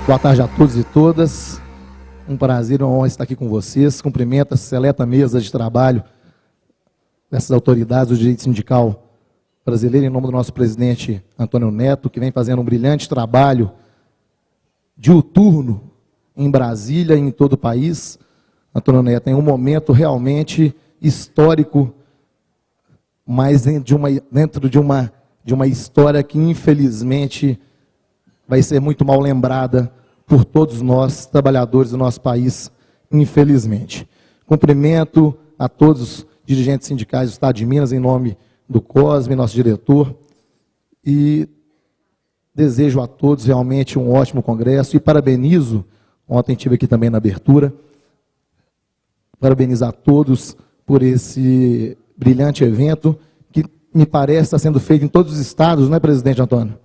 Boa tarde a todos e todas. Um prazer e uma honra estar aqui com vocês. Cumprimento a seleta mesa de trabalho dessas autoridades do direito sindical brasileiro, em nome do nosso presidente Antônio Neto, que vem fazendo um brilhante trabalho diuturno em Brasília e em todo o país. Antônio Neto, em um momento realmente histórico, mas dentro de uma história que, infelizmente, vai ser muito mal lembrada por todos nós, trabalhadores do nosso país, infelizmente. Cumprimento a todos os dirigentes sindicais do Estado de Minas, em nome do COSME, nosso diretor, e desejo a todos realmente um ótimo congresso, e parabenizo, ontem estive aqui também na abertura, parabenizo a todos por esse brilhante evento, que me parece estar sendo feito em todos os estados, não é, presidente Antônio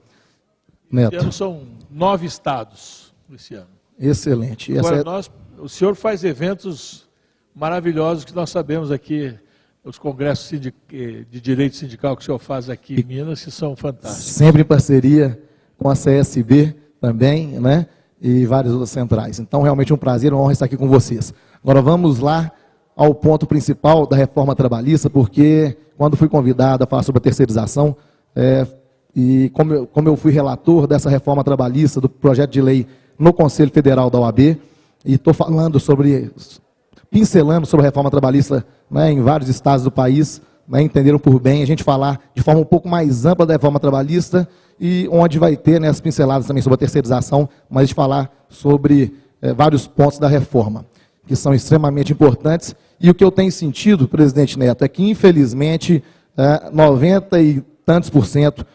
Neto? Esse ano são 9 estados esse ano. Excelente. Agora, o senhor faz eventos maravilhosos que nós sabemos aqui, os congressos de direito sindical que o senhor faz aqui em Minas, que são fantásticos. Sempre em parceria com a CSB também, né? E várias outras centrais. Então, realmente um prazer, uma honra estar aqui com vocês. Agora vamos lá ao ponto principal da reforma trabalhista, porque quando fui convidado a falar sobre a terceirização, e como eu fui relator dessa reforma trabalhista, do projeto de lei no Conselho Federal da OAB, e estou falando pincelando sobre a reforma trabalhista, né, em vários estados do país, né, entenderam por bem a gente falar de forma um pouco mais ampla da reforma trabalhista, e onde vai ter, né, as pinceladas também sobre a terceirização, mas de falar sobre vários pontos da reforma, que são extremamente importantes. E o que eu tenho sentido, presidente Neto, é que, infelizmente, 90 e tantos por cento,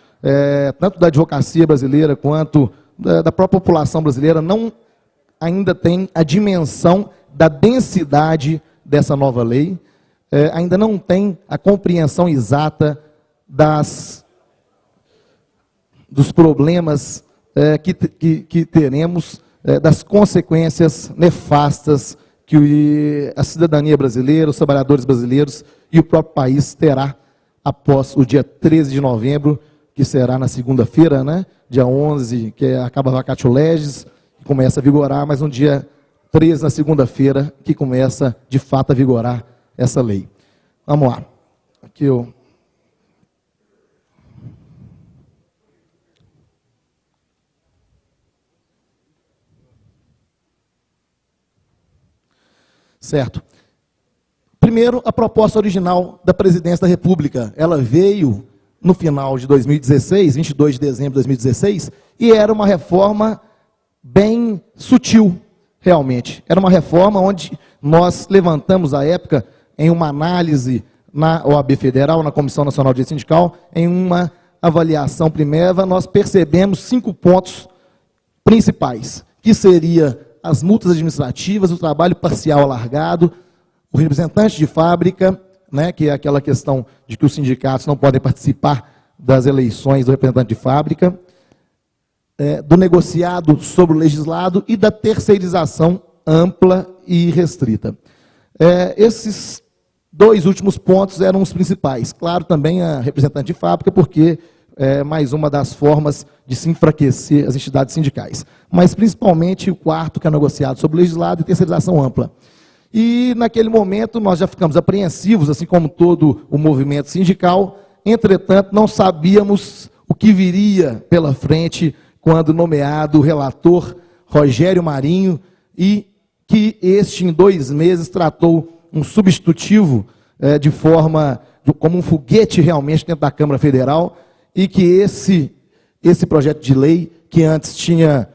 tanto da advocacia brasileira quanto da própria população brasileira, não ainda tem a dimensão da densidade dessa nova lei, ainda não tem a compreensão exata dos problemas que teremos, das consequências nefastas que a cidadania brasileira, os trabalhadores brasileiros e o próprio país terá após o dia 13 de novembro, que será na segunda-feira, né? Dia 11, que acaba a vacatio legis, que começa a vigorar, mas no dia 13, na segunda-feira, que começa, de fato, a vigorar essa lei. Vamos lá. Aqui eu... Certo. Primeiro, a proposta original da Presidência da República. Ela veio no final de 2016, 22 de dezembro de 2016, e era uma reforma bem sutil, realmente. Era uma reforma onde nós levantamos, à época, em uma análise na OAB Federal, na Comissão Nacional de Direito Sindical, em uma avaliação primeira, nós percebemos 5 pontos principais, que seria as multas administrativas, o trabalho parcial alargado, o representante de fábrica, né, que é aquela questão de que os sindicatos não podem participar das eleições do representante de fábrica, do negociado sobre o legislado e da terceirização ampla e restrita. Esses 2 últimos pontos eram os principais. Claro, também a representante de fábrica, porque é mais uma das formas de se enfraquecer as entidades sindicais. Mas, principalmente, o 4º, que é negociado sobre o legislado e terceirização ampla. E, naquele momento, nós já ficamos apreensivos, assim como todo o movimento sindical. Entretanto, não sabíamos o que viria pela frente quando nomeado o relator Rogério Marinho, e que este, em 2 meses, tratou um substitutivo como um foguete realmente dentro da Câmara Federal, e que esse projeto de lei, que antes tinha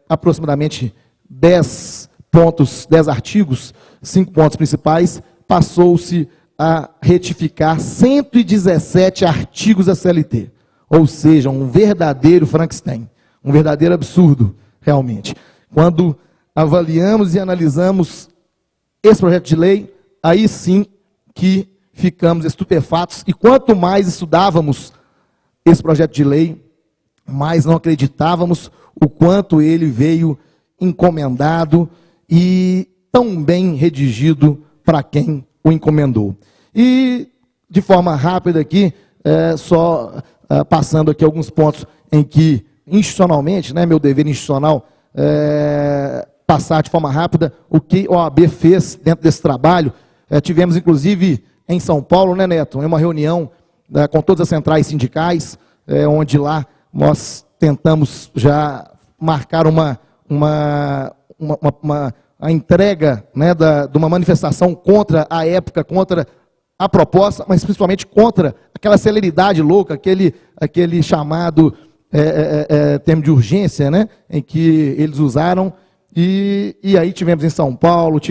aproximadamente 10 pontos, 10 artigos, 5 pontos principais, passou-se a retificar 117 artigos da CLT. Ou seja, um verdadeiro Frankenstein, um verdadeiro absurdo, realmente. Quando avaliamos e analisamos esse projeto de lei, aí sim que ficamos estupefatos, e quanto mais estudávamos esse projeto de lei, mais não acreditávamos o quanto ele veio encomendado e tão bem redigido para quem o encomendou. E, de forma rápida aqui, passando aqui alguns pontos em que, institucionalmente, né, meu dever institucional passar de forma rápida o que a OAB fez dentro desse trabalho. Tivemos, inclusive, em São Paulo, né, Neto, uma reunião com todas as centrais sindicais, onde lá nós tentamos já marcar a entrega, né, de uma manifestação contra a época, contra a proposta, mas principalmente contra aquela celeridade louca, aquele chamado termo de urgência, né, em que eles usaram. E aí tivemos em São Paulo,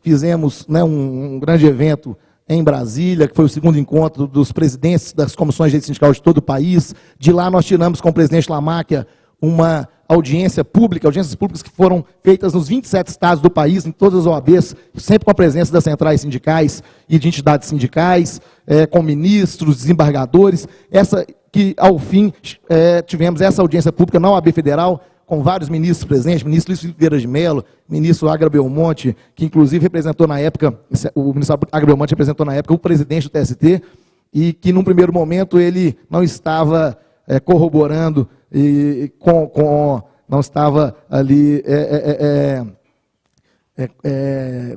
fizemos, né, um grande evento em Brasília, que foi o segundo encontro dos presidentes das comissões de direito sindical de todo o país. De lá nós tiramos com o presidente Lamáquia uma audiências públicas que foram feitas nos 27 estados do país, em todas as OABs, sempre com a presença das centrais sindicais e de entidades sindicais, com ministros, desembargadores, que ao fim tivemos essa audiência pública na OAB Federal, com vários ministros presentes, ministro Luiz Filipe Vieira de Mello, ministro Agra Belmonte, que inclusive representou na época, o ministro Agra Belmonte representou na época o presidente do TST, e que num primeiro momento ele não estava corroborando, não estava ali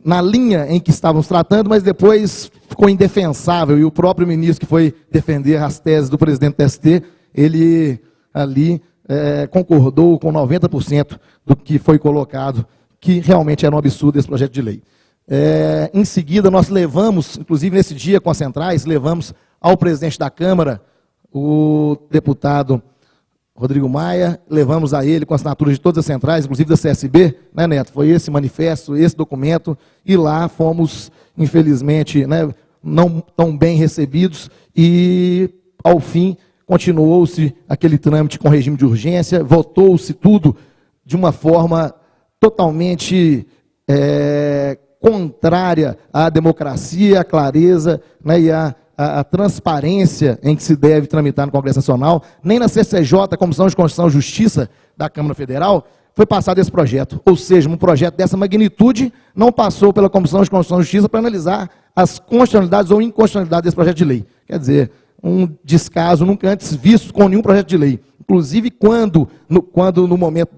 na linha em que estávamos tratando, mas depois ficou indefensável, e o próprio ministro que foi defender as teses do presidente do TST, ele ali concordou com 90% do que foi colocado, que realmente era um absurdo esse projeto de lei. Em seguida, nós levamos, inclusive nesse dia com as centrais, levamos ao presidente da Câmara, o deputado Rodrigo Maia, levamos a ele com assinaturas de todas as centrais, inclusive da CSB, né, Neto? Foi esse manifesto, esse documento, e lá fomos, infelizmente, né, não tão bem recebidos, e, ao fim, continuou-se aquele trâmite com regime de urgência, votou-se tudo de uma forma totalmente contrária à democracia, à clareza, né, e a transparência em que se deve tramitar no Congresso Nacional. Nem na CCJ, Comissão de Constituição e Justiça da Câmara Federal, foi passado esse projeto. Ou seja, um projeto dessa magnitude não passou pela Comissão de Constituição e Justiça para analisar as constitucionalidades ou inconstitucionalidades desse projeto de lei. Quer dizer, um descaso nunca antes visto com nenhum projeto de lei. Inclusive, quando no momento,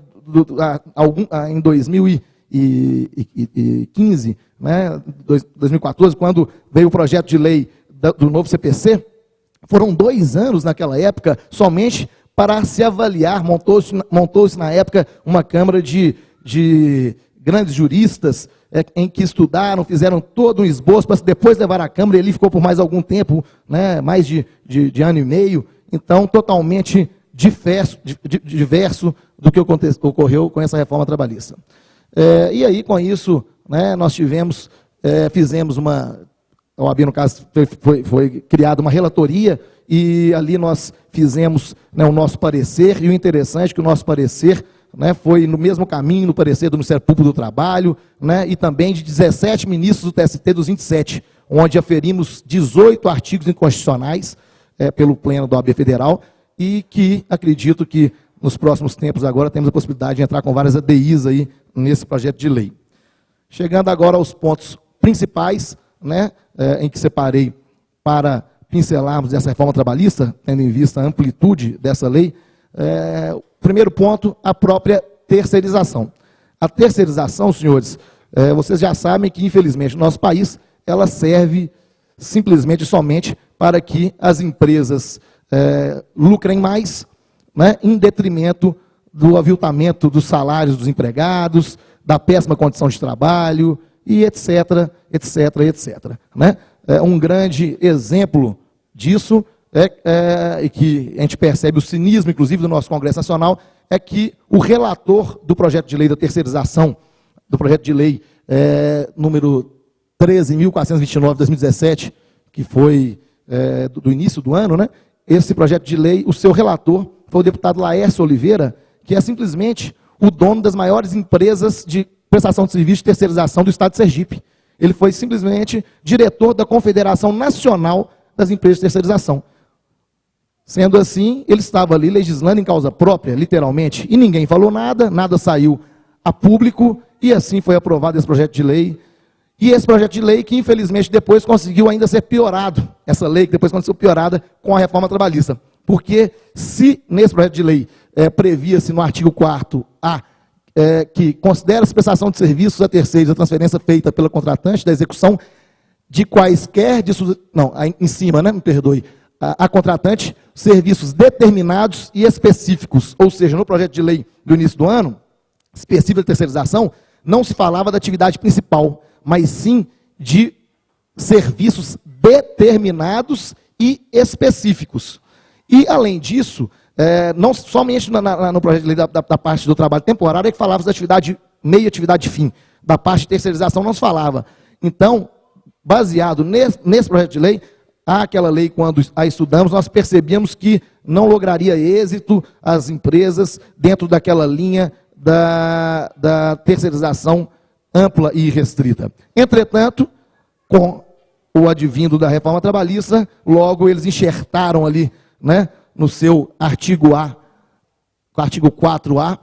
em 2015, né, 2014, quando veio o projeto de lei do novo CPC, foram 2 anos naquela época, somente para se avaliar, montou-se na época uma Câmara de grandes juristas, em que estudaram, fizeram todo um esboço para depois levar à Câmara, e ele ficou por mais algum tempo, né, mais de ano e meio, então totalmente diverso do que ocorreu com essa reforma trabalhista. E aí, com isso, né, nós fizemos a OAB, no caso, foi criada uma relatoria, e ali nós fizemos, né, o nosso parecer, e o interessante é que o nosso parecer, né, foi no mesmo caminho, no parecer do Ministério Público do Trabalho, né, e também de 17 ministros do TST dos 27, onde aferimos 18 artigos inconstitucionais pelo Pleno da OAB Federal, e que acredito que nos próximos tempos agora temos a possibilidade de entrar com várias ADIs aí nesse projeto de lei. Chegando agora aos pontos principais, né, em que separei para pincelarmos essa reforma trabalhista, tendo em vista a amplitude dessa lei. O primeiro ponto, a própria terceirização. A terceirização, senhores, vocês já sabem que, infelizmente, no nosso país, ela serve simplesmente e somente para que as empresas lucrem mais, né, em detrimento do aviltamento dos salários dos empregados, da péssima condição de trabalho, e etc, etc, etc. Né? Um grande exemplo disso, e que a gente percebe o cinismo, inclusive, do nosso Congresso Nacional, é que o relator do projeto de lei da terceirização, do projeto de lei número 13.429 de 2017, que foi do início do ano, né? Esse projeto de lei, o seu relator foi o deputado Laércio Oliveira, que é simplesmente o dono das maiores empresas de prestação de serviço de terceirização do Estado de Sergipe. Ele foi simplesmente diretor da Confederação Nacional das Empresas de Terceirização. Sendo assim, ele estava ali legislando em causa própria, literalmente, e ninguém falou nada, nada saiu a público, e assim foi aprovado esse projeto de lei. E esse projeto de lei que, infelizmente, depois conseguiu ainda ser piorado, essa lei que depois conseguiu piorada com a reforma trabalhista. Porque se nesse projeto de lei previa-se no artigo 4º que considera-se prestação de serviços a terceiros a transferência feita pela contratante da execução de quaisquer de suas... Não, em cima, né? Me perdoe. A contratante, serviços determinados e específicos. Ou seja, no projeto de lei do início do ano, específico de terceirização, não se falava da atividade principal, mas sim de serviços determinados e específicos. E, além disso, não somente no projeto de lei da parte do trabalho temporário é que falava da atividade meio e atividade fim. Da parte de terceirização não se falava. Então, baseado nesse projeto de lei, aquela lei, quando a estudamos, nós percebíamos que não lograria êxito as empresas dentro daquela linha da terceirização ampla e restrita. Entretanto, com o advindo da reforma trabalhista, logo eles enxertaram ali, né, no seu artigo A, artigo 4A,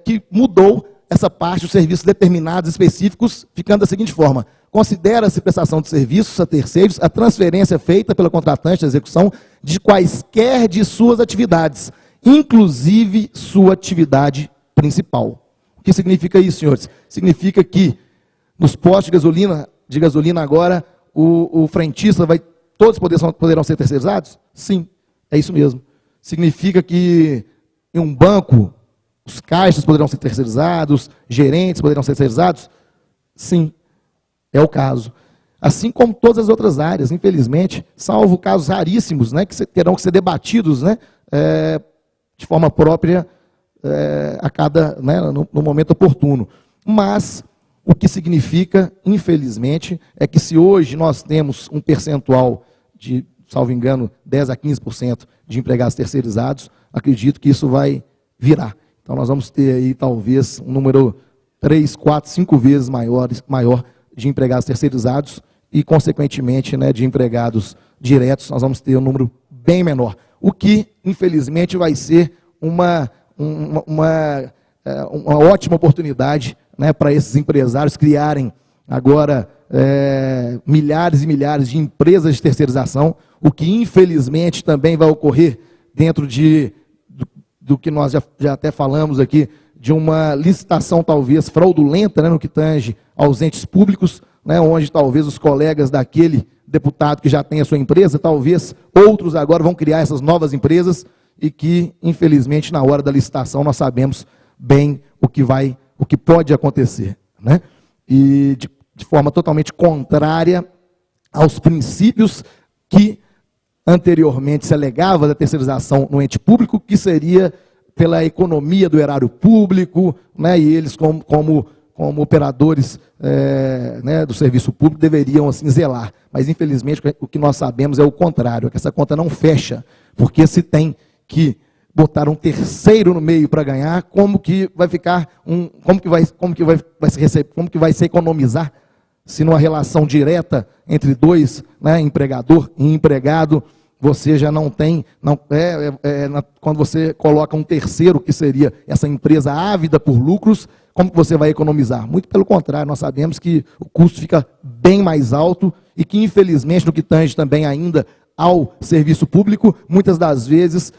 que mudou essa parte dos serviços determinados específicos, ficando da seguinte forma: considera-se prestação de serviços a terceiros a transferência feita pela contratante da execução de quaisquer de suas atividades, inclusive sua atividade principal. O que significa isso, senhores? Significa que nos postos de gasolina agora, o frentista todos poderão ser terceirizados? Sim, é isso mesmo. Significa que em um banco, os caixas poderão ser terceirizados, gerentes poderão ser terceirizados? Sim, é o caso. Assim como todas as outras áreas, infelizmente, salvo casos raríssimos, né, que terão que ser debatidos, né, de forma própria, né, no momento oportuno. Mas o que significa, infelizmente, é que se hoje nós temos um percentual de, salvo engano, 10% a 15% de empregados terceirizados, acredito que isso vai virar. Então nós vamos ter aí talvez um número 3, 4, 5 vezes maior de empregados terceirizados e, consequentemente, né, de empregados diretos, nós vamos ter um número bem menor. O que, infelizmente, vai ser uma ótima oportunidade, né, para esses empresários criarem agora milhares e milhares de empresas de terceirização, o que, infelizmente, também vai ocorrer dentro do que nós já até falamos aqui, de uma licitação talvez fraudulenta, né, no que tange aos entes públicos, né, onde talvez os colegas daquele deputado que já tem a sua empresa, talvez outros agora vão criar essas novas empresas e que, infelizmente, na hora da licitação nós sabemos bem o que pode acontecer, né? E de forma totalmente contrária aos princípios que anteriormente se alegava da terceirização no ente público, que seria pela economia do erário público, né, e eles como operadores né, do serviço público deveriam assim zelar. Mas, infelizmente, o que nós sabemos é o contrário, é que essa conta não fecha, porque se tem que botar um terceiro no meio para ganhar, como que vai ficar como que vai se economizar se numa relação direta entre dois, né, empregador e empregado, você já não tem, quando você coloca um terceiro, que seria essa empresa ávida por lucros, como que você vai economizar? Muito pelo contrário, nós sabemos que o custo fica bem mais alto e que, infelizmente, no que tange também ainda ao serviço público, muitas das vezes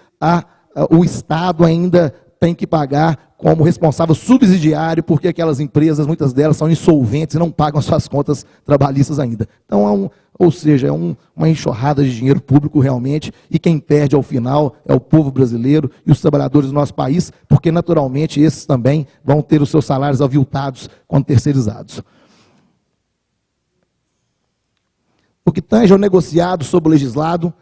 o Estado ainda tem que pagar como responsável subsidiário, porque aquelas empresas, muitas delas, são insolventes e não pagam as suas contas trabalhistas ainda. Então, ou seja, é uma enxurrada de dinheiro público realmente, e quem perde ao final é o povo brasileiro e os trabalhadores do nosso país, porque naturalmente esses também vão ter os seus salários aviltados quando terceirizados. O que tange ao negociado sobre o legislado,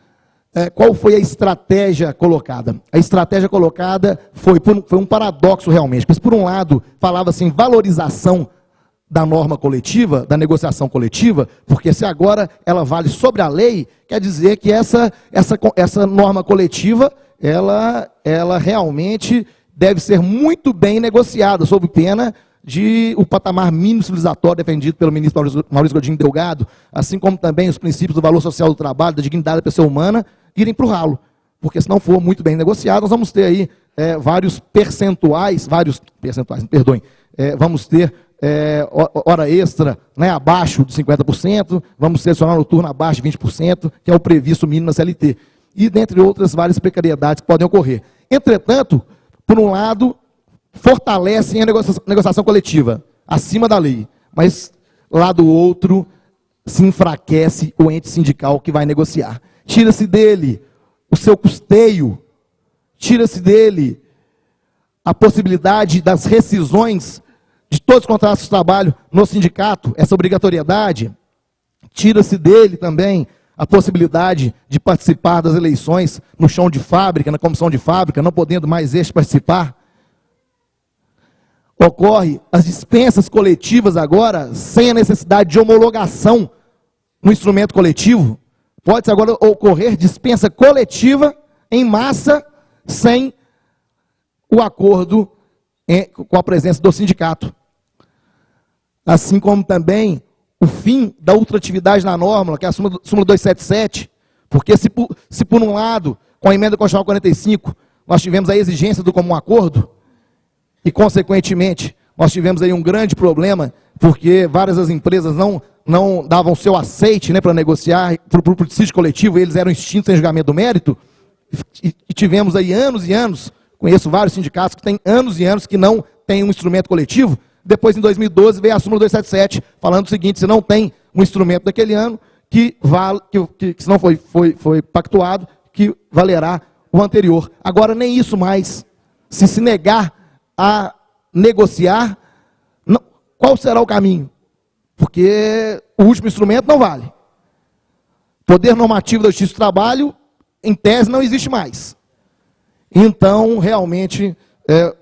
qual foi a estratégia colocada? A estratégia colocada foi um paradoxo realmente, porque por um lado falava assim, valorização da norma coletiva, da negociação coletiva, porque se agora ela vale sobre a lei, quer dizer que essa norma coletiva, ela realmente deve ser muito bem negociada, sob pena de o patamar mínimo civilizatório defendido pelo ministro Maurício Godinho Delgado, assim como também os princípios do valor social do trabalho, da dignidade da pessoa humana, irem para o ralo, porque se não for muito bem negociado, nós vamos ter aí vários percentuais, me perdoem, vamos ter hora extra, né, abaixo de 50%, vamos ter jornal noturno abaixo de 20%, que é o previsto mínimo na CLT, e dentre outras várias precariedades que podem ocorrer. Entretanto, por um lado, fortalecem a negociação coletiva, acima da lei, mas lá do outro se enfraquece o ente sindical que vai negociar. Tira-se dele o seu custeio, tira-se dele a possibilidade das rescisões de todos os contratos de trabalho no sindicato, essa obrigatoriedade. Tira-se dele também a possibilidade de participar das eleições no chão de fábrica, na comissão de fábrica, não podendo mais este participar. Ocorre as dispensas coletivas agora, sem a necessidade de homologação no instrumento coletivo. Pode agora ocorrer dispensa coletiva em massa, sem o acordo com a presença do sindicato. Assim como também o fim da ultratividade na norma, que é a súmula 277, porque se por um lado, com a emenda constitucional 45, nós tivemos a exigência do comum acordo, e consequentemente, nós tivemos aí um grande problema, porque várias das empresas não davam seu aceite, né, para negociar para o litígio coletivo, eles eram extintos em julgamento do mérito, e tivemos aí anos e anos, conheço vários sindicatos que têm anos e anos que não têm um instrumento coletivo. Depois, em 2012, veio a súmula 277, falando o seguinte: se não tem um instrumento daquele ano, que se não foi pactuado, que valerá o anterior. Agora, nem isso mais. Se negar a negociar, não, qual será o caminho? Porque o último instrumento não vale. Poder normativo da Justiça do Trabalho, em tese, não existe mais. Então, realmente, essa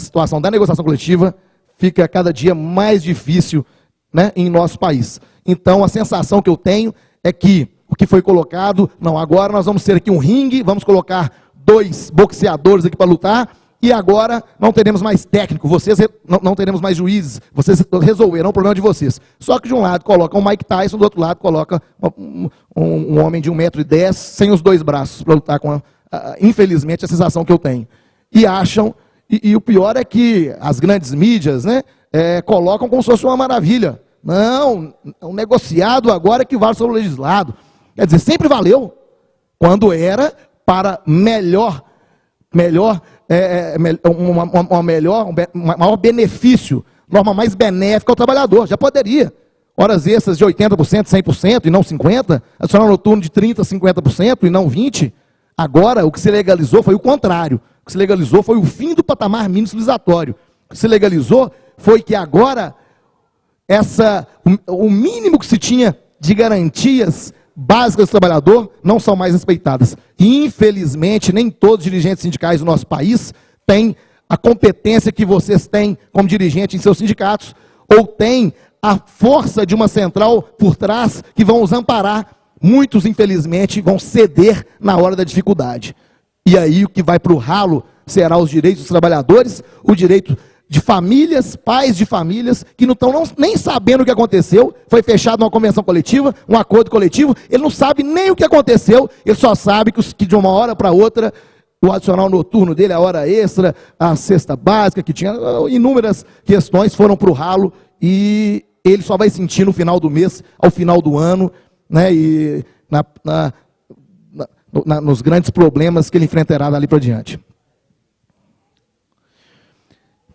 situação da negociação coletiva fica cada dia mais difícil, né, em nosso país. Então, a sensação que eu tenho é que o que foi colocado, não, agora nós vamos ter aqui um ringue, vamos colocar 2 boxeadores aqui para lutar, e agora não teremos mais técnico, vocês não teremos mais juízes, vocês resolverão o problema de vocês. Só que de um lado coloca o Mike Tyson, do outro lado coloca um homem de 1,10 m, sem os 2 braços, para lutar com infelizmente, a sensação que eu tenho. E acham, e o pior é que as grandes mídias, né, colocam como se fosse uma maravilha. Não, o negociado agora equivale sobre o legislado. Quer dizer, sempre valeu, quando era para maior benefício, norma mais benéfica ao trabalhador. Já poderia. Horas extras de 80%, 100% e não 50%, adicional noturno de 30%, 50% e não 20%. Agora, o que se legalizou foi o contrário. O que se legalizou foi o fim do patamar mínimo civilizatório. O que se legalizou foi que agora o mínimo que se tinha de garantias básicas do trabalhador não são mais respeitadas. E, infelizmente, nem todos os dirigentes sindicais do nosso país têm a competência que vocês têm como dirigente em seus sindicatos, ou têm a força de uma central por trás que vão os amparar. Muitos, infelizmente, vão ceder na hora da dificuldade. E aí o que vai para o ralo será os direitos dos trabalhadores, o direito de famílias, pais de famílias, que não estão nem sabendo o que aconteceu. Foi fechada uma convenção coletiva, um acordo coletivo, ele não sabe nem o que aconteceu, ele só sabe que de uma hora para outra, o adicional noturno dele, a hora extra, a cesta básica, que tinha inúmeras questões, foram para o ralo, e ele só vai sentir no final do mês, ao final do ano, né, e nos grandes problemas que ele enfrentará dali para diante.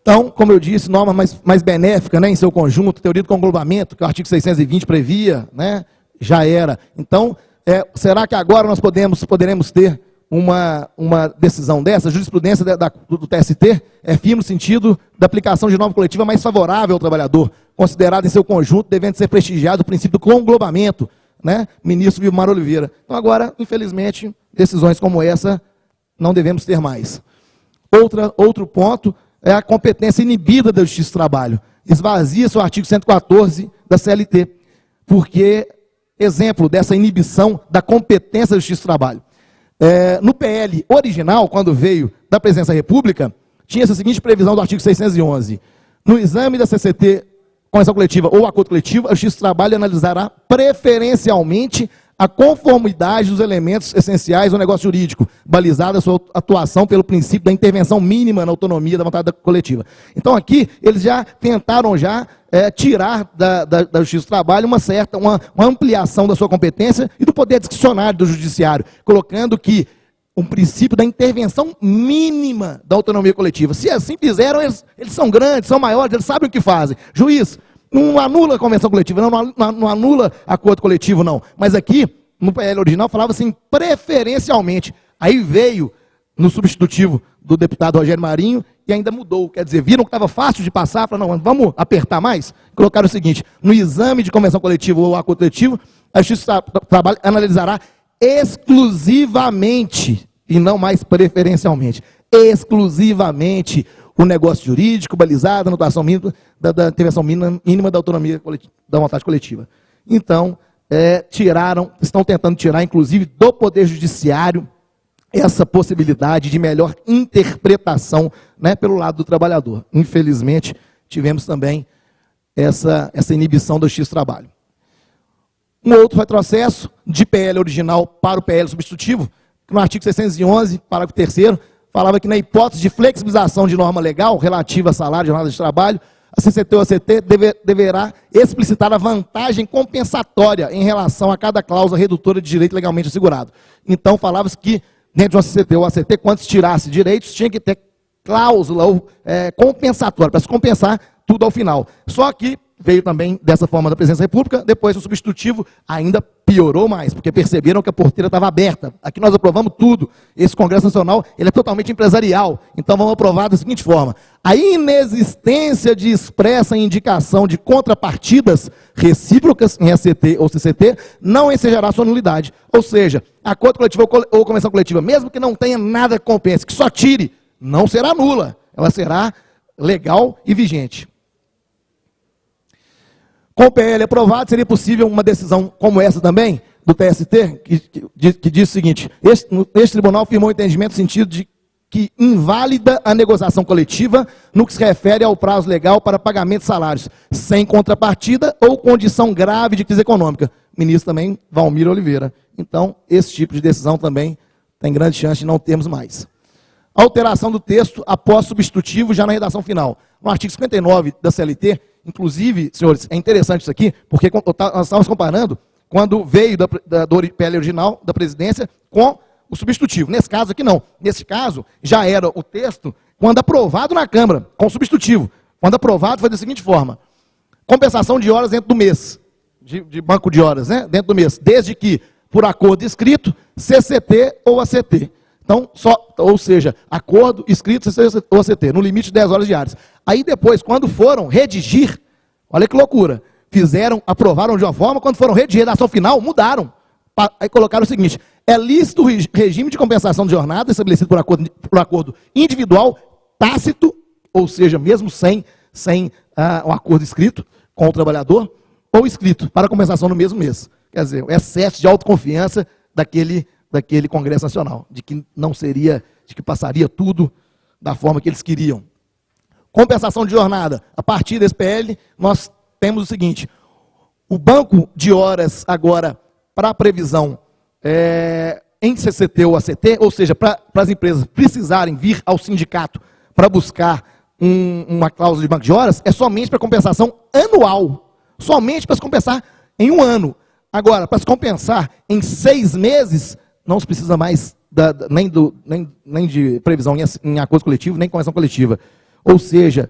Então, como eu disse, norma mais benéfica, né, em seu conjunto, teoria do conglobamento, que o artigo 620 previa, né, já era. Então, será que agora nós poderemos ter uma decisão dessa? A jurisprudência do TST é firme no sentido da aplicação de norma coletiva mais favorável ao trabalhador, considerado em seu conjunto, devendo ser prestigiado o princípio do conglobamento, né, ministro Vilmar Oliveira. Então, agora, infelizmente, decisões como essa não devemos ter mais. Outro ponto é a competência inibida da Justiça do Trabalho. Esvazia-se o artigo 114 da CLT, porque, exemplo dessa inibição da competência da Justiça do Trabalho. No PL original, quando veio da Presidência da República, tinha essa seguinte previsão do artigo 611. No exame da CCT, convenção coletiva ou acordo coletivo, a Justiça do Trabalho analisará preferencialmente a conformidade dos elementos essenciais do negócio jurídico, balizada a sua atuação pelo princípio da intervenção mínima na autonomia da vontade coletiva. Então, aqui, eles já tentaram tirar da Justiça do Trabalho uma ampliação da sua competência e do poder discricionário do judiciário, colocando que um princípio da intervenção mínima da autonomia coletiva. Se assim fizeram, eles são grandes, são maiores, eles sabem o que fazem. Juiz, não anula a convenção coletiva, não anula acordo coletivo, não. Mas aqui, no PL original, falava assim, preferencialmente. Aí veio no substitutivo do deputado Rogério Marinho e ainda mudou. Quer dizer, viram que estava fácil de passar, falaram, não, vamos apertar mais? Colocaram o seguinte, no exame de convenção coletiva ou acordo coletivo, a Justiça do Trabalho analisará exclusivamente, e não mais preferencialmente, exclusivamente o negócio jurídico, balizado, anotação mínima, da intervenção mínima da autonomia coletiva, da vontade coletiva. Então, estão tentando tirar, inclusive, do Poder Judiciário, essa possibilidade de melhor interpretação, né, pelo lado do trabalhador. Infelizmente, tivemos também essa inibição da Justiça do Trabalho. Um outro retrocesso de PL original para o PL substitutivo, que no artigo 611, parágrafo 3º, falava que na hipótese de flexibilização de norma legal relativa a salário e jornada de trabalho, a CCT ou a CT deverá explicitar a vantagem compensatória em relação a cada cláusula redutora de direito legalmente assegurado. Então, falava-se que dentro de uma CCT ou ACT, quando se tirasse direitos, tinha que ter cláusula compensatória, para se compensar tudo ao final. Só que veio também dessa forma da Presidência da República, depois o substitutivo ainda piorou mais, porque perceberam que a porteira estava aberta. Aqui nós aprovamos tudo. Esse Congresso Nacional, ele é totalmente empresarial, então vamos aprovar da seguinte forma: a inexistência de expressa indicação de contrapartidas recíprocas em ACT ou CCT não ensejará sua nulidade. Ou seja, acordo coletivo ou convenção coletiva, mesmo que não tenha nada que compense, que só tire, não será nula, ela será legal e vigente. Com o PL aprovado, seria possível uma decisão como essa também, do TST, que diz o seguinte: este tribunal firmou o entendimento no sentido de que inválida a negociação coletiva no que se refere ao prazo legal para pagamento de salários, sem contrapartida ou condição grave de crise econômica. Ministro também, Valmir Oliveira. Então, esse tipo de decisão também tem grande chance de não termos mais. Alteração do texto após substitutivo já na redação final. No artigo 59 da CLT, inclusive, senhores, é interessante isso aqui, porque nós estávamos comparando quando veio do PL original da presidência com o substitutivo. Nesse caso aqui não. Nesse caso, já era o texto quando aprovado na Câmara, com o substitutivo. Quando aprovado, foi da seguinte forma: compensação de horas dentro do mês, de banco de horas, né? Dentro do mês, desde que, por acordo escrito, CCT ou ACT. Então, ou seja, acordo escrito CCT ou ACT, no limite de 10 horas diárias. Aí depois, quando foram redigir, olha que loucura, aprovaram de uma forma, quando foram redigir a redação final, mudaram. Aí colocaram o seguinte: é lícito o regime de compensação de jornada estabelecido por acordo individual, tácito, ou seja, mesmo sem um acordo escrito com o trabalhador, ou escrito, para compensação no mesmo mês. Quer dizer, o excesso de autoconfiança daquele Congresso Nacional, de que passaria tudo da forma que eles queriam. Compensação de jornada. A partir desse PL, nós temos o seguinte: o banco de horas agora para a previsão em CCT ou ACT, ou seja, para as empresas precisarem vir ao sindicato para buscar uma cláusula de banco de horas, é somente para compensação anual. Somente para se compensar em um ano. Agora, para se compensar em 6 meses, não se precisa mais nem de previsão em acordo coletivo, nem convenção coletiva. Ou seja,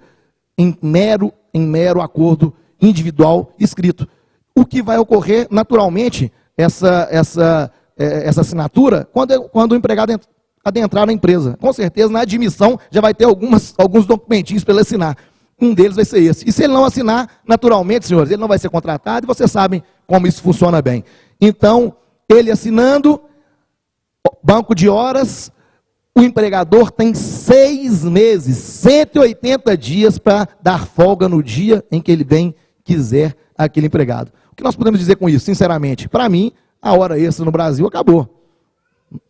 em mero acordo individual escrito. O que vai ocorrer, naturalmente, essa assinatura, quando o empregado adentrar na empresa. Com certeza, na admissão, já vai ter alguns documentinhos para ele assinar. Um deles vai ser esse. E se ele não assinar, naturalmente, senhores, ele não vai ser contratado, e vocês sabem como isso funciona bem. Então, ele assinando, banco de horas, o empregador tem 6 meses, 180 dias para dar folga no dia em que ele bem quiser aquele empregado. O que nós podemos dizer com isso, sinceramente? Para mim, a hora extra no Brasil acabou.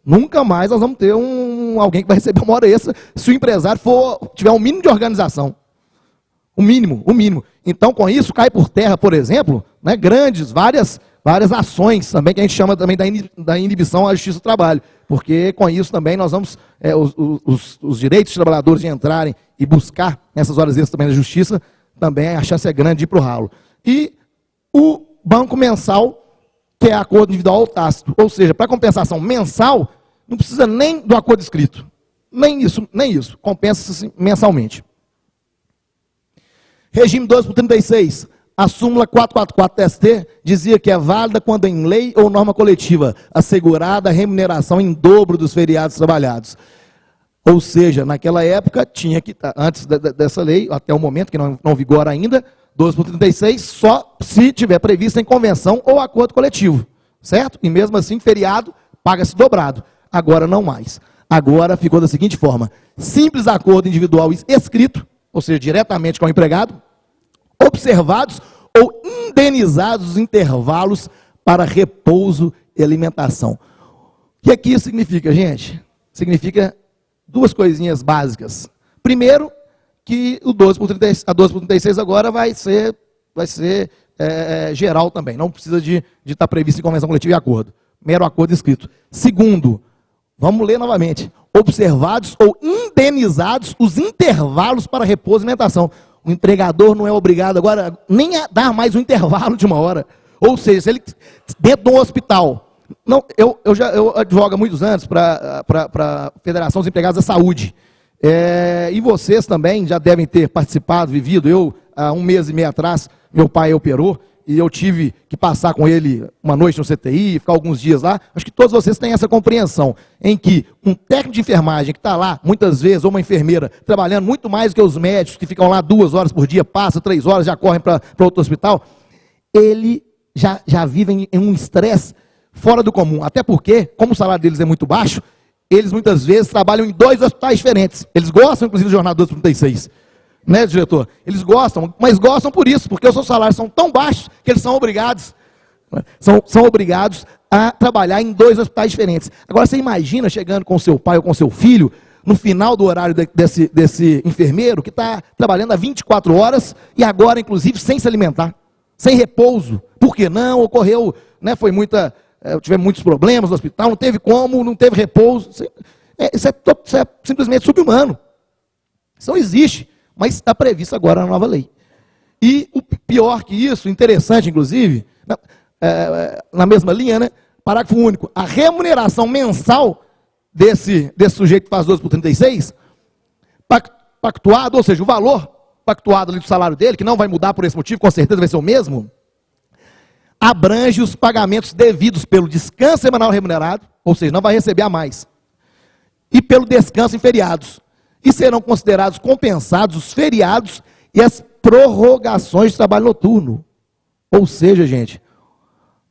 Nunca mais nós vamos ter alguém que vai receber uma hora extra se o empresário tiver um mínimo de organização. O mínimo. Então, com isso, cai por terra, por exemplo, né, várias ações também, que a gente chama também da inibição à justiça do trabalho, porque com isso também nós vamos, os direitos dos trabalhadores de entrarem e buscar essas horas extras também na justiça, também a chance é grande de ir para o ralo. E o banco mensal, que é acordo individual ou tácito, ou seja, para compensação mensal, não precisa nem do acordo escrito. Nem isso. Compensa-se mensalmente. Regime 12/36. A súmula 444 do ST dizia que é válida quando em lei ou norma coletiva assegurada a remuneração em dobro dos feriados trabalhados. Ou seja, naquela época, tinha que, antes dessa lei, até o momento, que não vigora ainda, 12/36, só se tiver previsto em convenção ou acordo coletivo, certo? E mesmo assim, feriado, paga-se dobrado. Agora não mais. Agora ficou da seguinte forma: simples acordo individual escrito, ou seja, diretamente com o empregado, observados ou indenizados os intervalos para repouso e alimentação. O que aqui significa, gente? Significa duas coisinhas básicas. Primeiro, que a 12/36 agora vai ser geral também, não precisa de estar previsto em convenção coletiva e acordo. Mero acordo escrito. Segundo, vamos ler novamente: observados ou indenizados os intervalos para repouso e alimentação. O empregador não é obrigado agora nem a dar mais um intervalo de 1 hora. Ou seja, se ele dentro de um hospital. Não, eu advogo há muitos anos para a Federação dos Empregados da Saúde. E vocês também já devem ter participado, vivido. Eu, há 1 mês e meio atrás, meu pai operou, e eu tive que passar com ele uma noite no CTI, ficar alguns dias lá. Acho que todos vocês têm essa compreensão, em que um técnico de enfermagem que está lá, muitas vezes, ou uma enfermeira, trabalhando muito mais do que os médicos, que ficam lá 2 horas por dia, passa 3 horas, já correm para outro hospital, ele já vive em um estresse fora do comum. Até porque, como o salário deles é muito baixo, eles muitas vezes trabalham em 2 hospitais diferentes. Eles gostam, inclusive, do Jornal 12/36. Né, diretor? Eles gostam, mas gostam por isso, porque os seus salários são tão baixos que eles são obrigados, são obrigados a trabalhar em 2 hospitais diferentes. Agora, você imagina chegando com seu pai ou com seu filho, no final do horário desse enfermeiro, que está trabalhando há 24 horas, e agora, inclusive, sem se alimentar, sem repouso. Por que não? Ocorreu, né, tivemos muitos problemas no hospital, não teve como, não teve repouso. Isso é simplesmente subhumano. Isso não existe. Mas está previsto agora na nova lei. E o pior que isso, interessante inclusive, na mesma linha, né? Parágrafo único: a remuneração mensal desse sujeito que faz 12/36, pactuado, ou seja, o valor pactuado ali do salário dele, que não vai mudar por esse motivo, com certeza vai ser o mesmo, abrange os pagamentos devidos pelo descanso semanal remunerado, ou seja, não vai receber a mais, e pelo descanso em feriados. E serão considerados compensados os feriados e as prorrogações de trabalho noturno. Ou seja, gente,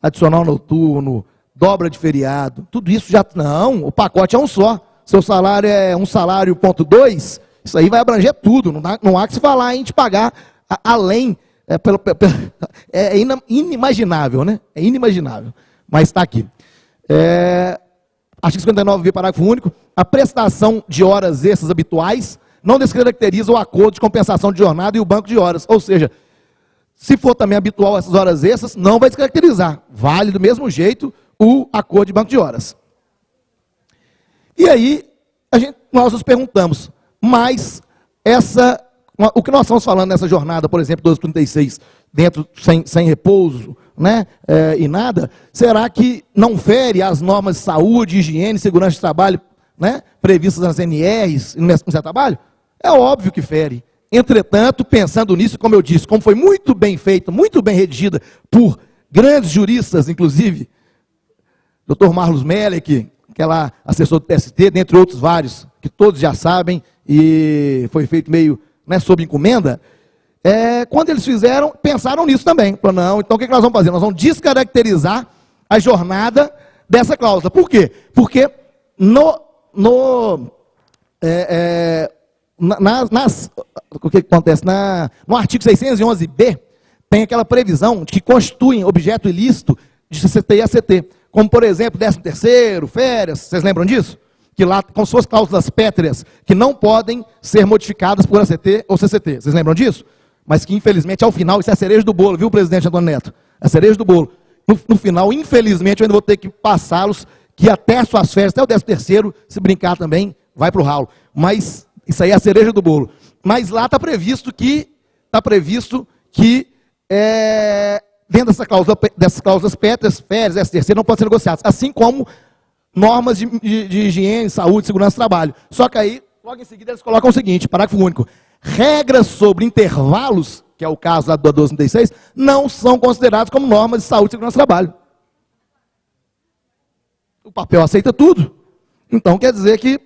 adicional noturno, dobra de feriado, tudo isso já... Não, o pacote é um só. Seu salário é um salário ponto 2, isso aí vai abranger tudo. Não há que se falar em te pagar além. É inimaginável, né? É inimaginável. Mas está aqui. Artigo 59b, parágrafo único: a prestação de horas extras habituais não descaracteriza o acordo de compensação de jornada e o banco de horas. Ou seja, se for também habitual essas horas extras, não vai descaracterizar. Vale do mesmo jeito o acordo de banco de horas. E aí, nós nos perguntamos, mas o que nós estamos falando nessa jornada, por exemplo, 12/36, dentro, sem repouso, né, e nada, será que não fere as normas de saúde, higiene, segurança de trabalho, né, previstas nas NRs e no Ministério do Trabalho? É óbvio que fere. Entretanto, pensando nisso, como eu disse, como foi muito bem feita, muito bem redigida por grandes juristas, inclusive, Dr. Marlos Melek, que é lá assessor do TST, dentre outros vários, que todos já sabem, e foi feito meio, né, sob encomenda. Quando eles pensaram nisso também. Falaram, não, então o que nós vamos fazer? Nós vamos descaracterizar a jornada dessa cláusula. Por quê? Porque o que acontece? No artigo 611b, tem aquela previsão de que constituem objeto ilícito de CCT e ACT. Como, por exemplo, 13º, férias, vocês lembram disso? Que lá, com suas cláusulas pétreas, que não podem ser modificadas por ACT ou CCT. Vocês lembram disso? Mas que, infelizmente, ao final, isso é a cereja do bolo, viu, presidente Antônio Neto? É a cereja do bolo. No final, infelizmente, eu ainda vou ter que passá-los, que até suas férias, até o 13º, se brincar também, vai para o ralo. Mas isso aí é a cereja do bolo. Mas lá está previsto que dentro dessas cláusulas pétreas, férias, 13º, não podem ser negociadas. Assim como normas de higiene, saúde, segurança do trabalho. Só que aí, logo em seguida, eles colocam o seguinte, parágrafo único, regras sobre intervalos, que é o caso lá do 1236, não são consideradas como normas de saúde e segurança do trabalho. O papel aceita tudo. Então, quer dizer que...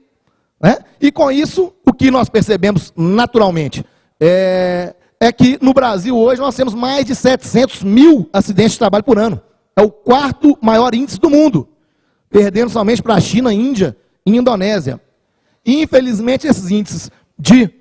né? E com isso, o que nós percebemos naturalmente é que no Brasil hoje nós temos mais de 700 mil acidentes de trabalho por ano. É o quarto maior índice do mundo, perdendo somente para a China, Índia e Indonésia. E, infelizmente, esses índices de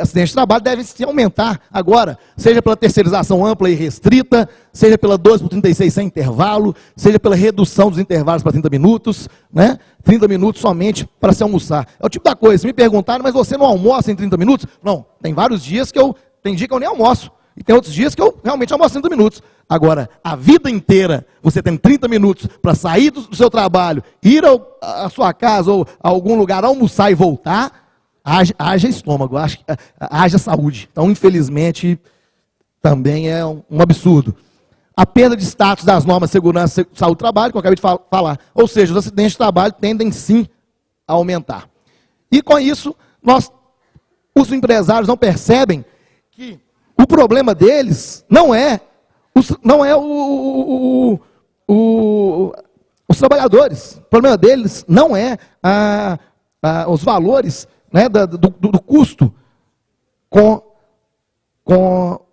acidentes de trabalho devem se aumentar agora, seja pela terceirização ampla e restrita, seja pela 12/36 sem intervalo, seja pela redução dos intervalos para 30 minutos, né? 30 minutos somente para se almoçar. É o tipo da coisa, me perguntaram, mas você não almoça em 30 minutos? Não, tem vários dias tem dia que eu nem almoço, e tem outros dias que eu realmente almoço em 30 minutos. Agora, a vida inteira, você tem 30 minutos para sair do seu trabalho, ir à sua casa ou a algum lugar, almoçar e voltar, haja estômago, haja saúde. Então, infelizmente, também é um absurdo. A perda de status das normas de segurança, saúde e trabalho, que eu acabei de falar. Ou seja, os acidentes de trabalho tendem sim a aumentar. E com isso, os empresários não percebem que o problema deles não é os trabalhadores. O problema deles não é os valores, né, do custo com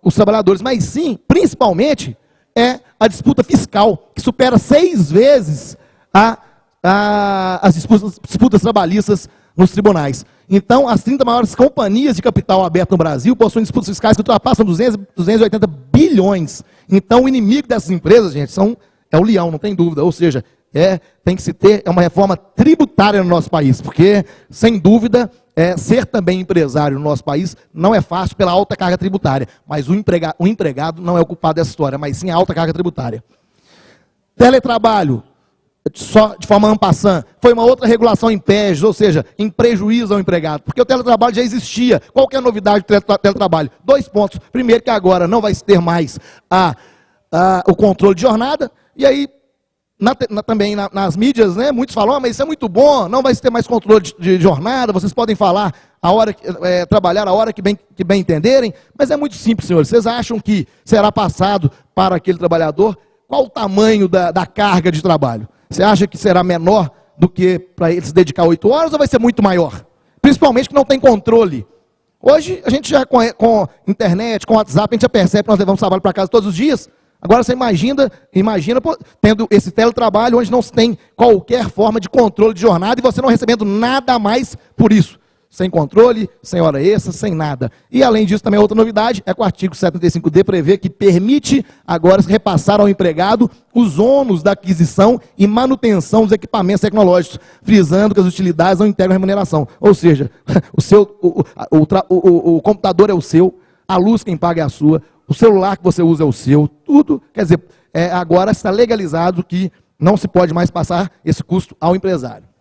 os trabalhadores, mas sim, principalmente, é a disputa fiscal, que supera 6 vezes as disputas trabalhistas nos tribunais. Então, as 30 maiores companhias de capital aberto no Brasil possuem disputas fiscais que ultrapassam 280 bilhões. Então, o inimigo dessas empresas, gente, é o leão, não tem dúvida. Ou seja, tem que se ter uma reforma tributária no nosso país, porque, sem dúvida, ser também empresário no nosso país não é fácil pela alta carga tributária, mas o empregado não é o culpado dessa história, mas sim a alta carga tributária. Teletrabalho, só de forma en passant, foi uma outra regulação em PEJ, ou seja, em prejuízo ao empregado, porque o teletrabalho já existia. Qual que é a novidade do teletrabalho? 2 pontos. Primeiro, que agora não vai ter mais o controle de jornada, e aí, também nas mídias, né, muitos falam, mas isso é muito bom, não vai ter mais controle de jornada, vocês podem falar trabalhar a hora que bem entenderem, mas é muito simples, senhores. Vocês acham que será passado para aquele trabalhador qual o tamanho da carga de trabalho? Você acha que será menor do que para ele se dedicar 8 horas ou vai ser muito maior? Principalmente que não tem controle. Hoje, a gente já com internet, com WhatsApp, a gente já percebe que nós levamos trabalho para casa todos os dias. Agora você imagina tendo esse teletrabalho onde não se tem qualquer forma de controle de jornada e você não recebendo nada a mais por isso. Sem controle, sem hora extra, sem nada. E além disso, também outra novidade, é que o artigo 75D prevê que permite agora repassar ao empregado os ônus da aquisição e manutenção dos equipamentos tecnológicos, frisando que as utilidades não integram remuneração. Ou seja, o computador é o seu, a luz quem paga é a sua, o celular que você usa é o seu, tudo. Quer dizer, agora está legalizado que não se pode mais passar esse custo ao empresário.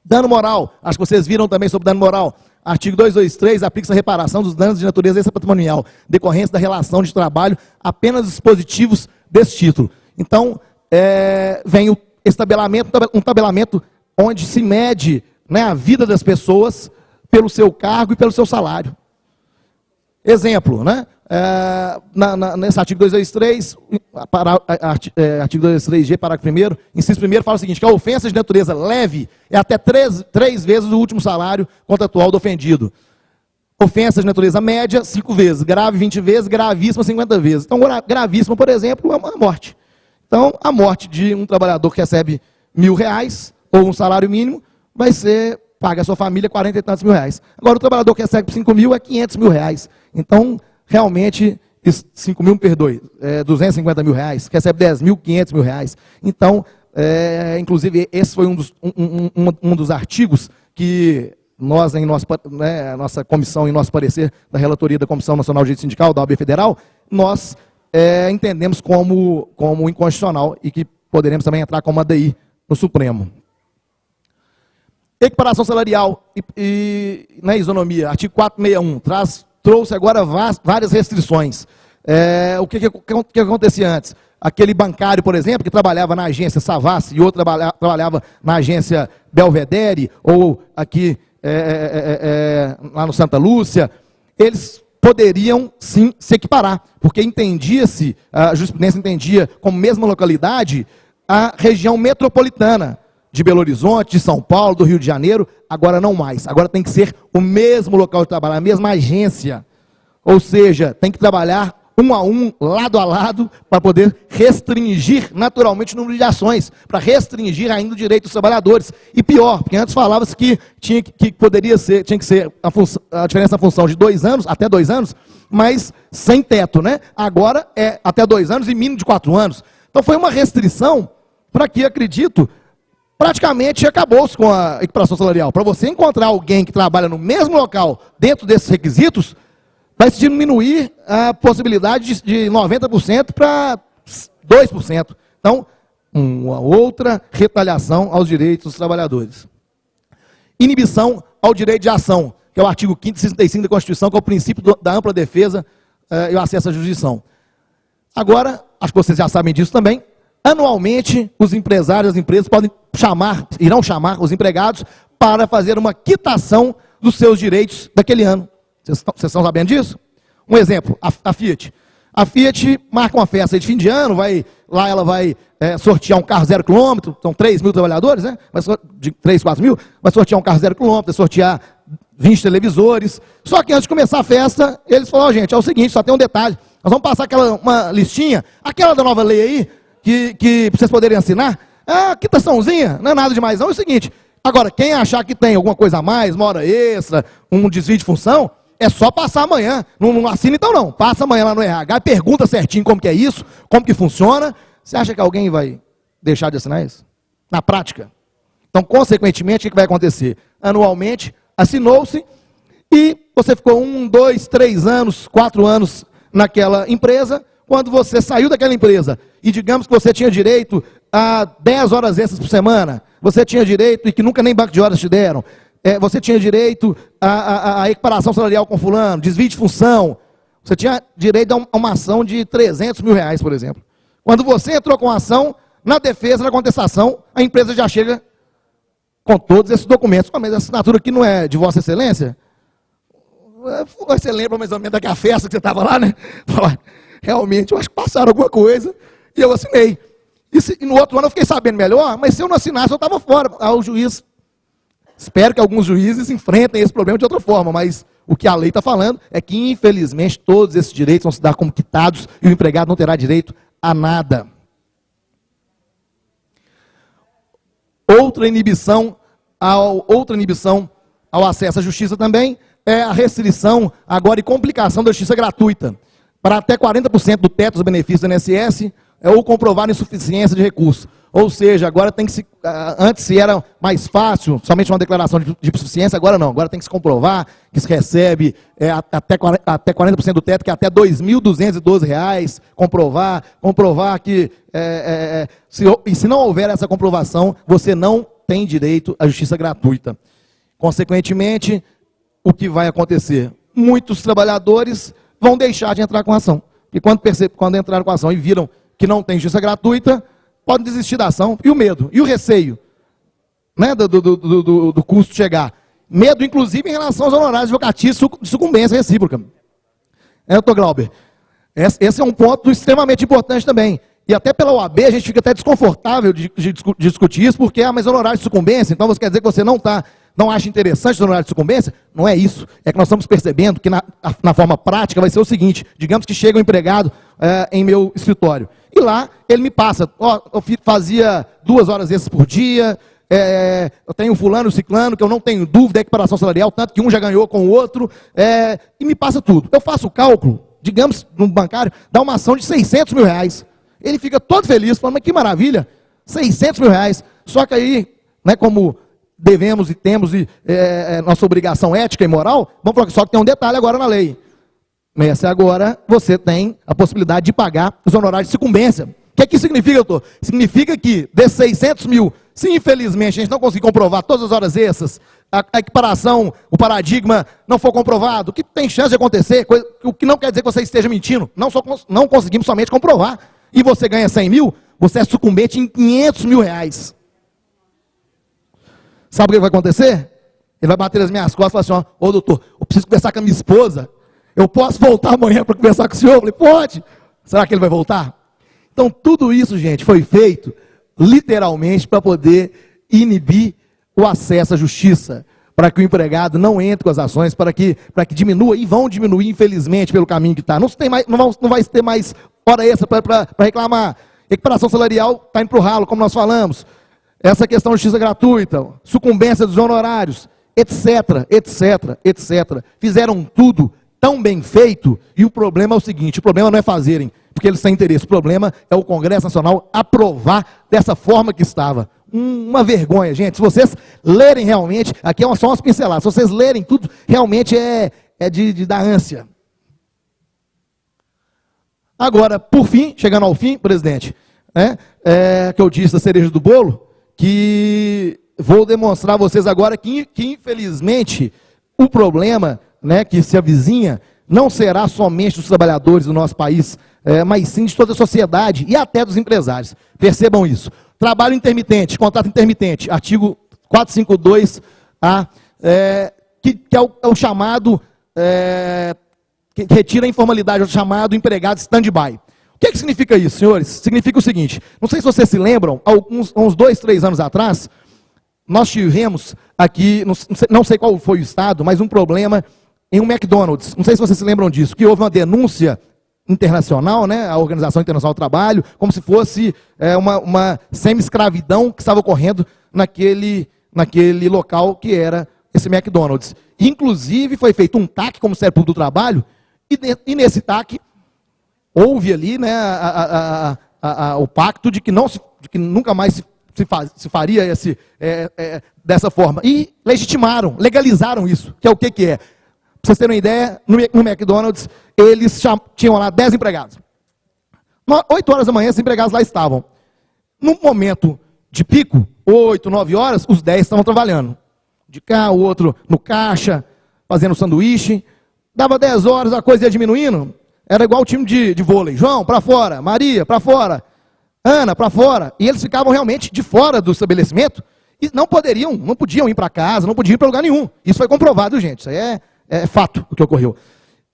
Dano moral, acho que vocês viram também sobre dano moral. Artigo 223, aplica-se a reparação dos danos de natureza extrapatrimonial, decorrência da relação de trabalho, apenas dispositivos desse título. Então, vem um tabelamento onde se mede, né, a vida das pessoas pelo seu cargo e pelo seu salário. Exemplo, né? Nesse artigo 223, artigo 223G, parágrafo 1º, inciso 1º, fala o seguinte, que a ofensa de natureza leve é até 3 vezes o último salário contratual do ofendido. Ofensa de natureza média, 5 vezes, grave 20 vezes, gravíssima 50 vezes. Então, gravíssima, por exemplo, é uma morte. Então, a morte de um trabalhador que recebe R$1.000 ou um salário mínimo, vai ser, paga a sua família 40 e tantos mil reais. Agora, o trabalhador que recebe 5 mil é 500 mil reais. Então, realmente, 5 mil, me perdoe, 250 mil reais, recebe 10 mil, 500 mil reais. Então, inclusive, esse foi um dos artigos que nós, em nossa comissão, em nosso parecer, da relatoria da Comissão Nacional de Direito Sindical, da OAB Federal, nós entendemos como inconstitucional e que poderemos também entrar com uma ADI no Supremo. Equiparação salarial e na isonomia, artigo 461, trouxe agora várias restrições. O que acontecia antes? aquele bancário, por exemplo, que trabalhava na agência Savassi e outro trabalhava na agência Belvedere, ou aqui lá no Santa Lúcia, eles poderiam sim se equiparar, porque entendia-se, a jurisprudência entendia como mesma localidade a região metropolitana de Belo Horizonte, de São Paulo, do Rio de Janeiro, agora não mais. Agora tem que ser o mesmo local de trabalho, a mesma agência. Ou seja, tem que trabalhar um a um, lado a lado, para poder restringir naturalmente o número de ações, para restringir ainda o direito dos trabalhadores. E pior, porque antes falava-se que tinha que ser a diferença da função de 2 anos, até 2 anos, mas sem teto, né? Agora é até 2 anos e mínimo de 4 anos. Então foi uma restrição para que, acredito, praticamente acabou-se com a equiparação salarial. Para você encontrar alguém que trabalha no mesmo local, dentro desses requisitos, vai se diminuir a possibilidade de 90% para 2%. Então, uma outra retaliação aos direitos dos trabalhadores. Inibição ao direito de ação, que é o artigo 5º e 65 da Constituição, que é o princípio da ampla defesa e o acesso à jurisdição. Agora, acho que vocês já sabem disso também, anualmente os empresários, as empresas irão chamar os empregados para fazer uma quitação dos seus direitos daquele ano. Vocês estão sabendo disso? Um exemplo, a Fiat. A Fiat marca uma festa de fim de ano, ela vai sortear um carro 0 km, são 3 mil trabalhadores, né? De 3, 4 mil, vai sortear um carro 0 km, vai sortear 20 televisores. Só que antes de começar a festa, eles falaram, gente, é o seguinte, só tem um detalhe, nós vamos passar uma listinha, aquela da nova lei aí, que vocês poderem assinar, quitaçãozinha, não é nada demais não, é o seguinte, agora, quem achar que tem alguma coisa a mais, uma hora extra, um desvio de função, é só passar amanhã, não assina então não, passa amanhã lá no RH, pergunta certinho como que é isso, como que funciona. Você acha que alguém vai deixar de assinar isso? Na prática. Então, consequentemente, o que vai acontecer? Anualmente, assinou-se e você ficou 1, 2, 3 anos, 4 anos naquela empresa. Quando você saiu daquela empresa e digamos que você tinha direito a 10 horas extras por semana, você tinha direito, e que nunca nem banco de horas te deram, você tinha direito à equiparação salarial com fulano, desvio de função, você tinha direito a uma ação de 300 mil reais, por exemplo. Quando você entrou com a ação, na defesa, na contestação, a empresa já chega com todos esses documentos. Mas a assinatura aqui não é de Vossa Excelência? Você lembra mais ou menos daquela festa que você estava lá, né? Realmente, eu acho que passaram alguma coisa e eu assinei. E no outro ano eu fiquei sabendo melhor, mas se eu não assinasse, eu estava fora. O juiz... Espero que alguns juízes enfrentem esse problema de outra forma, mas o que a lei está falando é que, infelizmente, todos esses direitos vão se dar como quitados e o empregado não terá direito a nada. Outra inibição ao acesso à justiça também é a restrição agora e complicação da justiça gratuita. Para até 40% do teto dos benefícios do INSS ou comprovar insuficiência de recursos. Ou seja, agora tem que se... Antes se era mais fácil, somente uma declaração de insuficiência, agora não. Agora tem que se comprovar que se recebe até 40% do teto, que é até R$ 2.212, comprovar que... se não houver essa comprovação, você não tem direito à justiça gratuita. Consequentemente, o que vai acontecer? Muitos trabalhadores vão deixar de entrar com a ação. E quando entraram com a ação e viram que não tem justiça gratuita, podem desistir da ação. E o medo? E o receio? Né, do custo chegar. Medo, inclusive, em relação aos honorários advocatícios de sucumbência recíproca. Doutor Glauber? Esse é um ponto extremamente importante também. E até pela OAB a gente fica até desconfortável de discutir isso, porque, mas honorário de sucumbência, então você quer dizer que você não acha interessante o honorário de sucumbência? Não é isso. É que nós estamos percebendo que na forma prática vai ser o seguinte, digamos que chega um empregado em meu escritório, e lá ele me passa, eu fazia 2 horas extras por dia, eu tenho fulano, ciclano, que eu não tenho dúvida, é equiparação salarial, tanto que um já ganhou com o outro, e me passa tudo. Eu faço o cálculo, digamos, no bancário, dá uma ação de 600 mil reais. Ele fica todo feliz, falando, mas que maravilha, 600 mil reais. Só que aí, né, como devemos e temos nossa obrigação ética e moral, vamos falar que só que tem um detalhe agora na lei. Essa agora você tem a possibilidade de pagar os honorários de sucumbência. O que significa, doutor? Significa que desses 600 mil, se infelizmente a gente não conseguir comprovar todas as horas extras, a equiparação, o paradigma não for comprovado, o que tem chance de acontecer, o que não quer dizer que você esteja mentindo, não conseguimos somente comprovar. e você ganha 100 mil, você é sucumbente em 500 mil reais. Sabe o que vai acontecer? Ele vai bater nas minhas costas e falar assim, ó, ô doutor, eu preciso conversar com a minha esposa, eu posso voltar amanhã para conversar com o senhor? Eu falei, pode. Será que ele vai voltar? Então tudo isso, gente, foi feito literalmente para poder inibir o acesso à justiça, para que o empregado não entre com as ações, para que diminua, e vão diminuir, infelizmente, pelo caminho que está. Não vai ter mais hora extra para reclamar. Equiparação salarial está indo para o ralo, como nós falamos. Essa questão de justiça gratuita, sucumbência dos honorários, etc, etc, etc. Fizeram tudo tão bem feito, e o problema é o seguinte, o problema não é fazerem, porque eles têm interesse, o problema é o Congresso Nacional aprovar dessa forma que estava. Uma vergonha, gente. Se vocês lerem realmente, aqui é só umas pinceladas, se vocês lerem tudo, realmente é de dar ânsia. Agora, por fim, chegando ao fim, presidente, né, que eu disse da cereja do bolo, que vou demonstrar a vocês agora que infelizmente, o problema, né, que se avizinha, não será somente dos trabalhadores do nosso país, mas sim de toda a sociedade e até dos empresários. Percebam isso. Trabalho intermitente, contrato intermitente, artigo 452A, que é o chamado, que retira a informalidade, é o chamado empregado stand-by. O que significa isso, senhores? Significa o seguinte, não sei se vocês se lembram, há uns 2, 3 anos atrás, nós tivemos aqui, não sei qual foi o estado, mas um problema em um McDonald's. Não sei se vocês se lembram disso, que houve uma denúncia internacional, né, a Organização Internacional do Trabalho, como se fosse uma semi-escravidão que estava ocorrendo naquele local que era esse McDonald's. Inclusive, foi feito um TAC como Ministério Público do Trabalho, e nesse TAC houve ali, né, o pacto de que nunca mais se faria dessa forma. E legalizaram isso, que é o que é. Para vocês terem uma ideia, no McDonald's, eles tinham lá 10 empregados. 8 horas da manhã, esses empregados lá estavam. No momento de pico, 8, 9 horas, os 10 estavam trabalhando. De cá, o outro no caixa, fazendo sanduíche. Dava 10 horas, a coisa ia diminuindo. Era igual o time de vôlei. João, para fora. Maria, para fora. Ana, para fora. E eles ficavam realmente de fora do estabelecimento e não podiam ir para casa, não podiam ir para lugar nenhum. Isso foi comprovado, gente. Isso aí é fato o que ocorreu.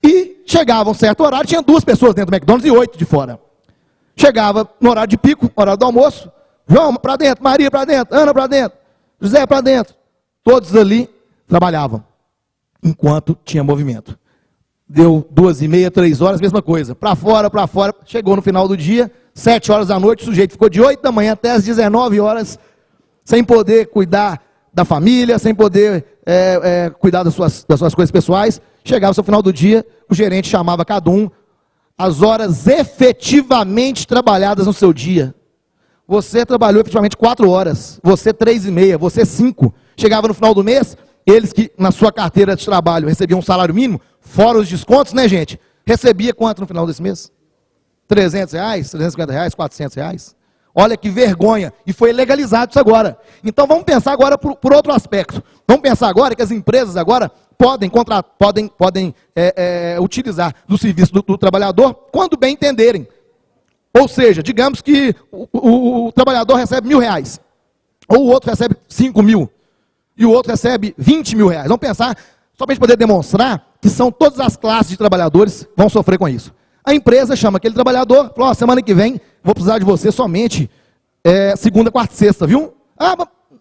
E chegava um certo horário, tinha 2 pessoas dentro do McDonald's e 8 de fora. Chegava no horário de pico, horário do almoço, João para dentro, Maria para dentro, Ana para dentro, José para dentro. Todos ali trabalhavam, enquanto tinha movimento. Deu 2h30, 3 horas, mesma coisa. Para fora, chegou no final do dia, 7 horas da noite, o sujeito ficou de 8 da manhã até as 19 horas, sem poder cuidar da família, sem poder cuidar das suas coisas pessoais. Chegava ao final do dia, o gerente chamava cada um as horas efetivamente trabalhadas no seu dia. Você trabalhou efetivamente 4 horas, você 3h30, você 5. Chegava no final do mês, eles que na sua carteira de trabalho recebiam um salário mínimo, fora os descontos, né, gente? Recebia quanto no final desse mês? R$300, R$350, R$400. Olha que vergonha. E foi legalizado isso agora. Então vamos pensar agora por outro aspecto. Vamos pensar agora que as empresas agora podem utilizar do serviço do trabalhador quando bem entenderem. Ou seja, digamos que o trabalhador recebe R$1.000, ou o outro recebe 5 mil, e o outro recebe 20 mil reais. Vamos pensar, só para a gente poder demonstrar que são todas as classes de trabalhadores vão sofrer com isso. A empresa chama aquele trabalhador, fala, semana que vem vou precisar de você somente segunda, quarta e sexta, viu?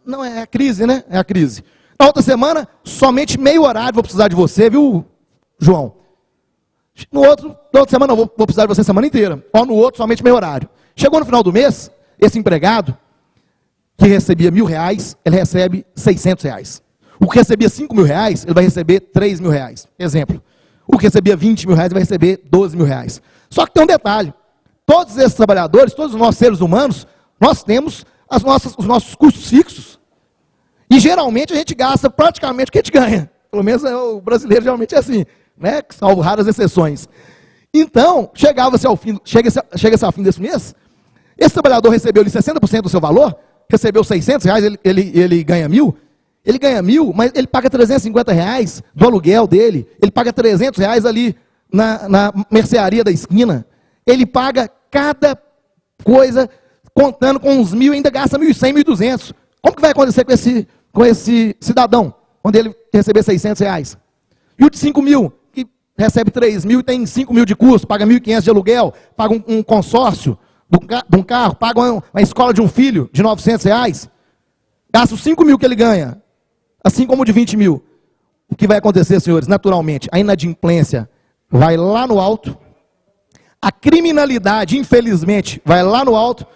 Não, é a crise, né? É a crise. Na outra semana, somente meio horário vou precisar de você, viu, João? Na outra semana, vou precisar de você a semana inteira. Ou no outro, somente meio horário. Chegou no final do mês, esse empregado, que recebia R$1.000, ele recebe R$600. O que recebia R$5.000, ele vai receber R$3.000. Exemplo. O que recebia R$20.000 vai receber R$12.000. Só que tem um detalhe. Todos esses trabalhadores, todos os nossos seres humanos, nós temos os nossos custos fixos. E geralmente a gente gasta praticamente o que a gente ganha. Pelo menos o brasileiro geralmente é assim, né? Salvo raras exceções. Então, chega-se ao fim desse mês, esse trabalhador recebeu ali 60% do seu valor, recebeu R$600, ele ganha 1.000, ele ganha 1.000, mas ele paga R$350 do aluguel dele, ele paga R$300 ali na mercearia da esquina, ele paga cada coisa, contando com uns 1.000, ainda gasta 1.100, 1.200. Como que vai acontecer com esse cidadão, quando ele receber R$600? E o de 5.000, que recebe 3.000 e tem 5.000 de custo, paga 1.500 de aluguel, paga um consórcio de um carro, paga uma escola de um filho de R$900, gasta os 5.000 que ele ganha, assim como o de 20.000. O que vai acontecer, senhores? Naturalmente, a inadimplência vai lá no alto, a criminalidade, infelizmente, vai lá no alto.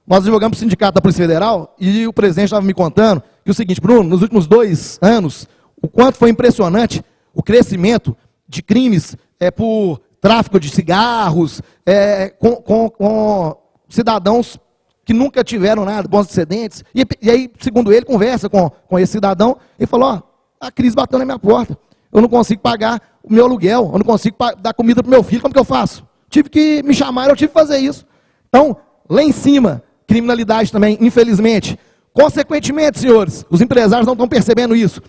Nós divulgamos para o Sindicato da Polícia Federal e o presidente estava me contando que o seguinte: Bruno, nos últimos 2 anos, o quanto foi impressionante o crescimento de crimes por tráfico de cigarros, com cidadãos que nunca tiveram nada, bons antecedentes. E aí, segundo ele, conversa com esse cidadão e falou: ó, a crise bateu na minha porta, eu não consigo pagar o meu aluguel, eu não consigo dar comida para o meu filho, como que eu faço? Tive que me chamar, eu tive que fazer isso. Então, lá em cima, criminalidade também, infelizmente. Consequentemente, senhores, os empresários não estão percebendo isso.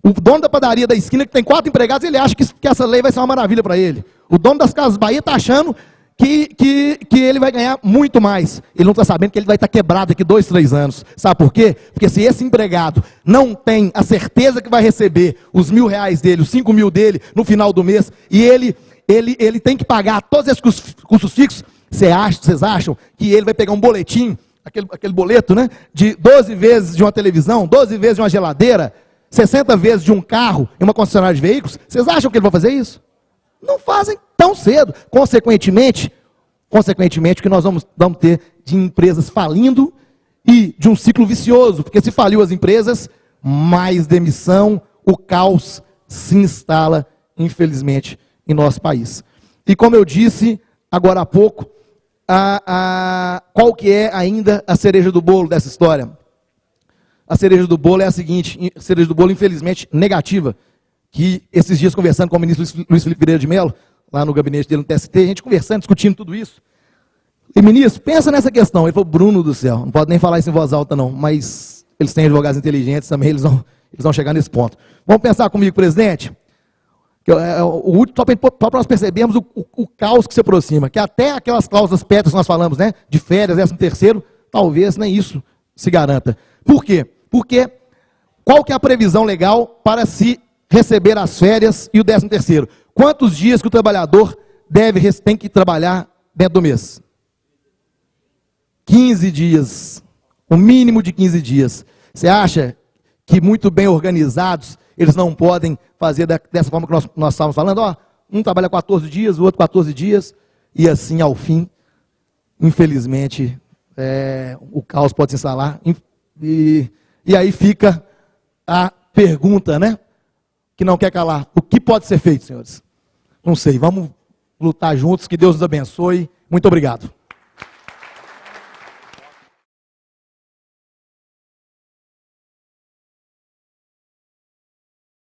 O dono da padaria da esquina, que tem 4 empregados, ele acha que essa lei vai ser uma maravilha para ele. O dono das Casas Bahia está achando que ele vai ganhar muito mais. Ele não está sabendo que ele vai estar quebrado daqui 2, 3 anos. Sabe por quê? Porque se esse empregado não tem a certeza que vai receber os R$1.000 dele, os 5.000 dele no final do mês, e ele tem que pagar todos esses custos fixos, vocês acham que ele vai pegar um boletim, aquele boleto, né, de 12 vezes de uma televisão, 12 vezes de uma geladeira, 60 vezes de um carro em uma concessionária de veículos? Vocês acham que ele vai fazer isso? Não fazem tão cedo. Consequentemente, o que nós vamos ter de empresas falindo e de um ciclo vicioso, porque se faliu as empresas, mais demissão, o caos se instala, infelizmente, em nosso país. E como eu disse agora há pouco, qual que é ainda a cereja do bolo dessa história? A cereja do bolo é a seguinte, a cereja do bolo, infelizmente, negativa, que esses dias, conversando com o ministro Luiz Felipe Vieira de Mello, lá no gabinete dele no TST, a gente conversando, discutindo tudo isso. E, ministro, pensa nessa questão. Ele falou: Bruno do céu, não pode nem falar isso em voz alta, não, mas eles têm advogados inteligentes também, eles vão chegar nesse ponto. Vamos pensar comigo, presidente, só para nós percebermos o caos que se aproxima, que até aquelas cláusulas pétreas que nós falamos, né, de férias, 13º, talvez nem isso se garanta. Por quê? Porque qual que é a previsão legal para se receber as férias e o 13º? Quantos dias que o trabalhador tem que trabalhar dentro do mês? 15 dias, o mínimo de 15 dias. Você acha que muito bem organizados, eles não podem fazer dessa forma que nós estávamos falando? Ó, um trabalha 14 dias, o outro 14 dias, e assim, ao fim, infelizmente, o caos pode se instalar. E aí fica a pergunta, né, que não quer calar: o que pode ser feito, senhores? Não sei, vamos lutar juntos, que Deus nos abençoe. Muito obrigado.